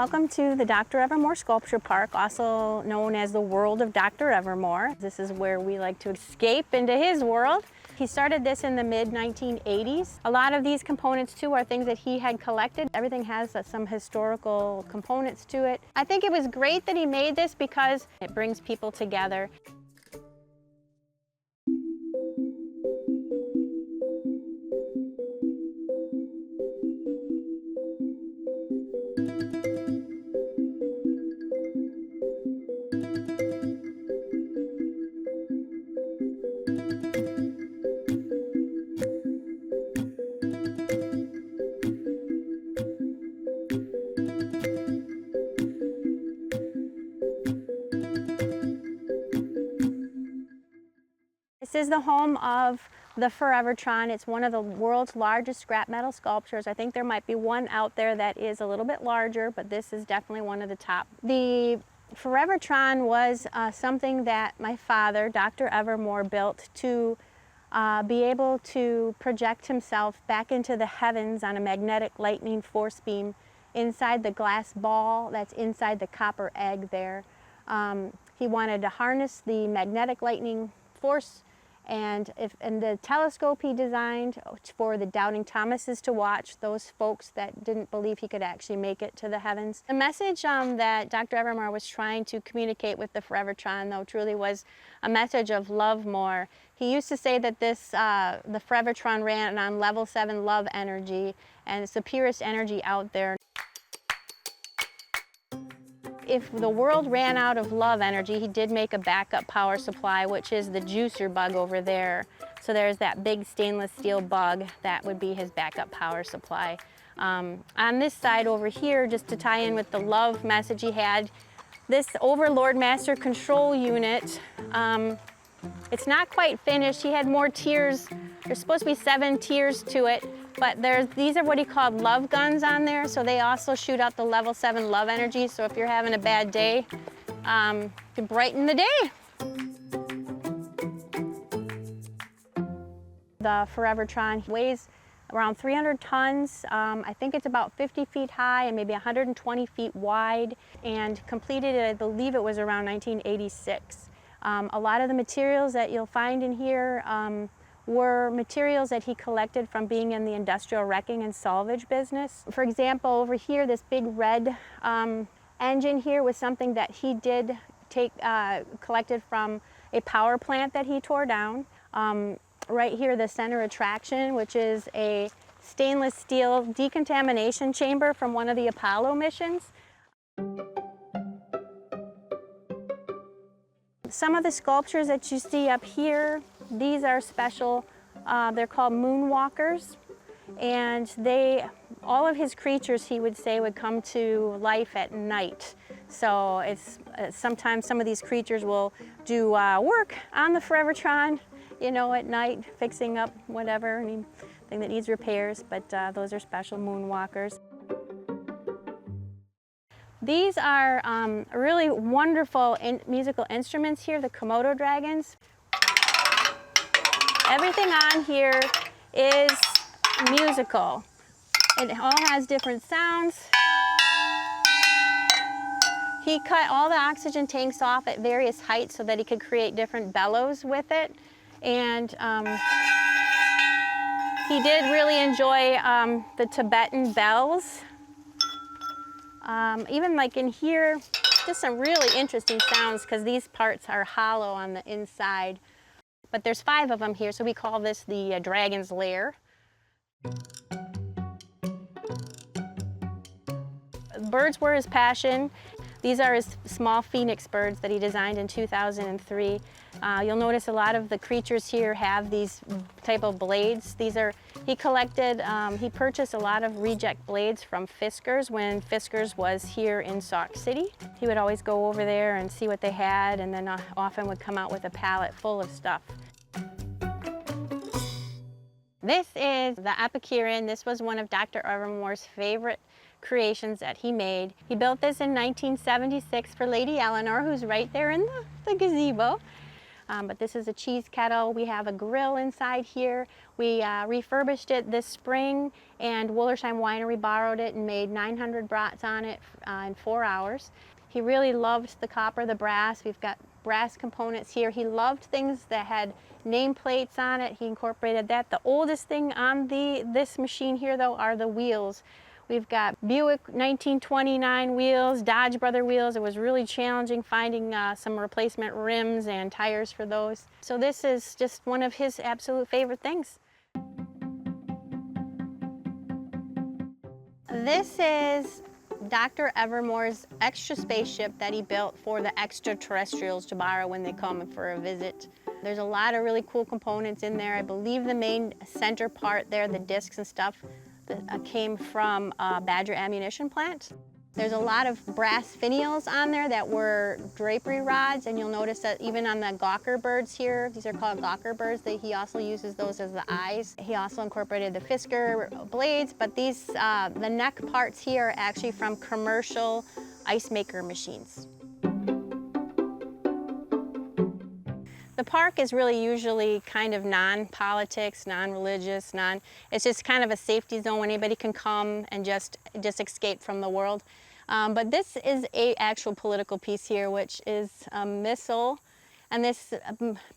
Welcome to the Dr. Evermor Sculpture Park, also known as the World of Dr. Evermor. This is where we like to escape into his world. He started this in the mid-1980s. A lot of these components too are things that he had collected. Everything has some historical components to it. I think it was great that he made this because it brings people together. This is the home of the Forevertron. It's one of the world's largest scrap metal sculptures. I think there might be one out there that is a little bit larger, but this is definitely one of the top. The Forevertron was something that my father, Dr. Evermor, built to be able to project himself back into the heavens on a magnetic lightning force beam inside the glass ball that's inside the copper egg there. He wanted to harness the magnetic lightning force, and the telescope he designed for the doubting Thomases to watch, those folks that didn't believe he could actually make it to the heavens. The message that Dr. Evermor was trying to communicate with the Forevertron, though, truly was a message of love more. He used to say that the Forevertron ran on level 7 love energy, and it's the purest energy out there. If the world ran out of love energy, he did make a backup power supply, which is the juicer bug over there. So there's that big stainless steel bug. That would be his backup power supply. On this side over here, just to tie in with the love message he had, this Overlord Master Control Unit, it's not quite finished. He had more tiers. There's supposed to be 7 tiers to it. But these are what he called love guns on there, so they also shoot out the level 7 love energy, so if you're having a bad day, you can brighten the day. The Forevertron weighs around 300 tons. I think it's about 50 feet high and maybe 120 feet wide, and completed it, I believe it was around 1986. A lot of the materials that you'll find in here were materials that he collected from being in the industrial wrecking and salvage business. For example, over here, this big red engine here was something that he did collected from a power plant that he tore down. Right here, the center attraction, which is a stainless steel decontamination chamber from one of the Apollo missions. Some of the sculptures that you see up here, these are special. They're called moonwalkers, and all of his creatures, he would say, would come to life at night. So it's sometimes some of these creatures will do work on the Forevertron, you know, at night, fixing up whatever, anything that needs repairs, but those are special moonwalkers. These are really wonderful musical instruments here, the Komodo Dragons. Everything on here is musical. It all has different sounds. He cut all the oxygen tanks off at various heights so that he could create different bellows with it. And he did really enjoy the Tibetan bells. Even like in here, just some really interesting sounds because these parts are hollow on the inside. But there's 5 of them here, so we call this the Dragon's Lair. Birds were his passion. These are his small phoenix birds that he designed in 2003. You'll notice a lot of the creatures here have these type of blades. He purchased a lot of reject blades from Fiskars when Fiskars was here in Sauk City. He would always go over there and see what they had, and then often would come out with a pallet full of stuff. This is the Epican. This was one of Dr. Evermor's favorite creations that he made. He built this in 1976 for Lady Eleanor, who's right there in the gazebo. but this is a cheese kettle. We have a grill inside here. We refurbished it this spring, and Wollersheim Winery borrowed it and made 900 brats on it in 4 hours. He really loved the copper, the brass. We've got brass components here. He loved things that had nameplates on it. He incorporated that. The oldest thing on this machine here, though, are the wheels. We've got Buick 1929 wheels, Dodge Brother wheels. It was really challenging finding some replacement rims and tires for those. So this is just one of his absolute favorite things. This is Dr. Evermor's extra spaceship that he built for the extraterrestrials to borrow when they come for a visit. There's a lot of really cool components in there. I believe the main center part there, the discs and stuff, came from a Badger ammunition plant. There's a lot of brass finials on there that were drapery rods, and you'll notice that even on the Gawker birds here, these are called Gawker birds, he also uses those as the eyes. He also incorporated the Fisker blades, but these, the neck parts here are actually from commercial ice maker machines. The park is really usually kind of non-politics, non-religious, it's just kind of a safety zone. Anybody can come and just escape from the world. But this is an actual political piece here, which is a missile. And this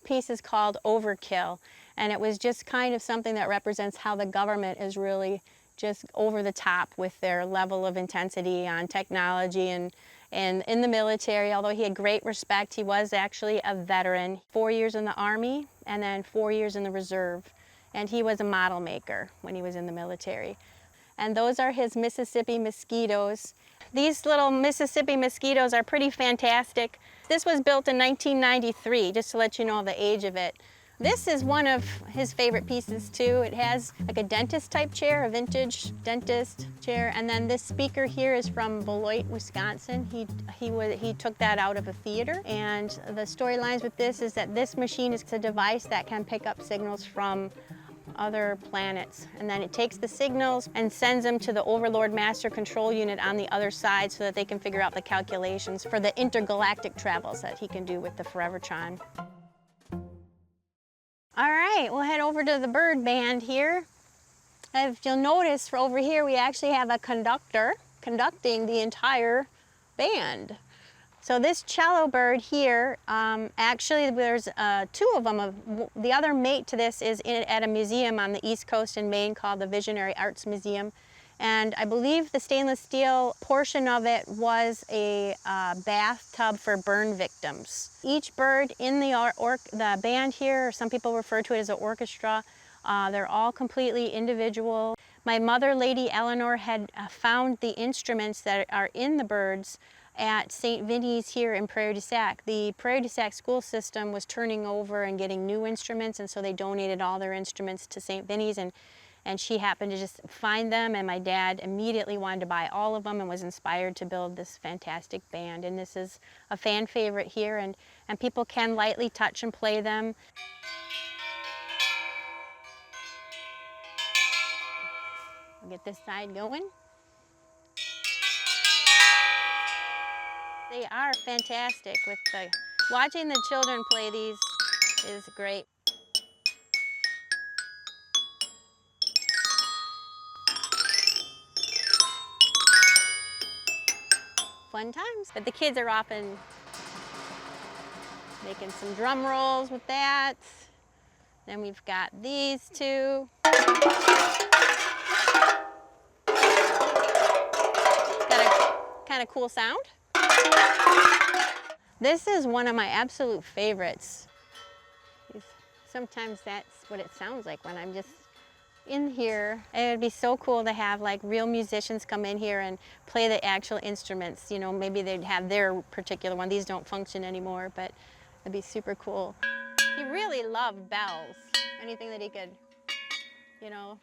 piece is called Overkill. And it was just kind of something that represents how the government is really just over the top with their level of intensity on technology and in the military. Although he had great respect, he was actually a veteran. 4 years in the Army and then 4 years in the Reserve. And he was a model maker when he was in the military. And those are his Mississippi mosquitoes. These little Mississippi mosquitoes are pretty fantastic. This was built in 1993, just to let you know the age of it. This is one of his favorite pieces too. It has like a dentist type chair, a vintage dentist chair, and then this speaker here is from Beloit, Wisconsin. He took that out of a theater, and the storylines with this is that this machine is a device that can pick up signals from other planets, and then it takes the signals and sends them to the Overlord Master Control Unit on the other side so that they can figure out the calculations for the intergalactic travels that he can do with the Forevertron. All right, we'll head over to the bird band here. If you'll notice, for over here we actually have a conductor conducting the entire band. So this cello bird here, actually there's 2 of them. The other mate to this is at a museum on the East Coast in Maine called the Visionary Arts Museum. And I believe the stainless steel portion of it was a bathtub for burn victims. Each bird in the band here, or some people refer to it as an orchestra, they're all completely individual. My mother, Lady Eleanor, had found the instruments that are in the birds at St. Vinny's here in Prairie du Sac. The Prairie du Sac school system was turning over and getting new instruments, and so they donated all their instruments to St. Vinny's, and she happened to just find them, and my dad immediately wanted to buy all of them and was inspired to build this fantastic band. And this is a fan favorite here, and people can lightly touch and play them. I'll get this side going. They are fantastic. Watching the children play these is great. Fun times. But the kids are often making some drum rolls with that. Then we've got these 2. Got a kind of cool sound. This is one of my absolute favorites. Sometimes that's what it sounds like when I'm just in here. It would be so cool to have like real musicians come in here and play the actual instruments. You know, maybe they'd have their particular one. These don't function anymore, but it'd be super cool. He really loved bells. Anything that he could, you know.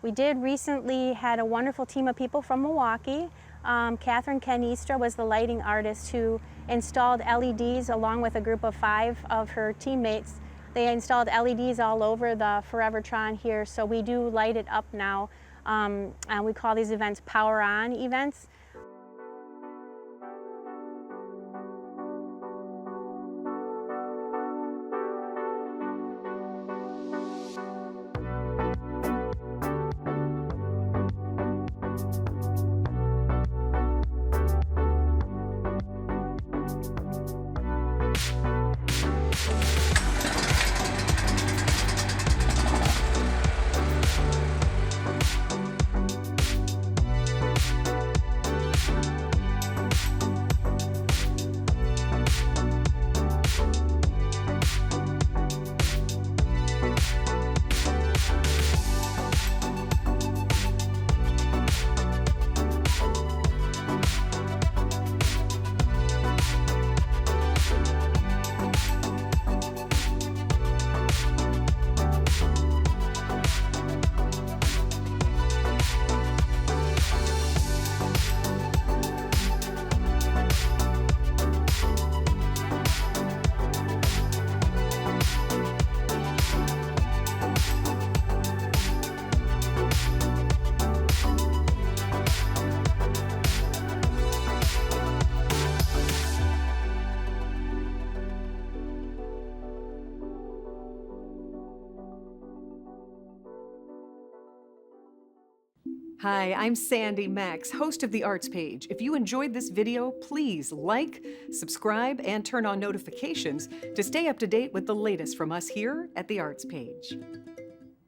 We did recently had a wonderful team of people from Milwaukee. Catherine Canistra was the lighting artist who installed LEDs along with a group of 5 of her teammates They installed LEDs all over the Forevertron here, so we do light it up now. And we call these events Power On events. Hi, I'm Sandy Max, host of The Arts Page. If you enjoyed this video, please like, subscribe, and turn on notifications to stay up to date with the latest from us here at The Arts Page.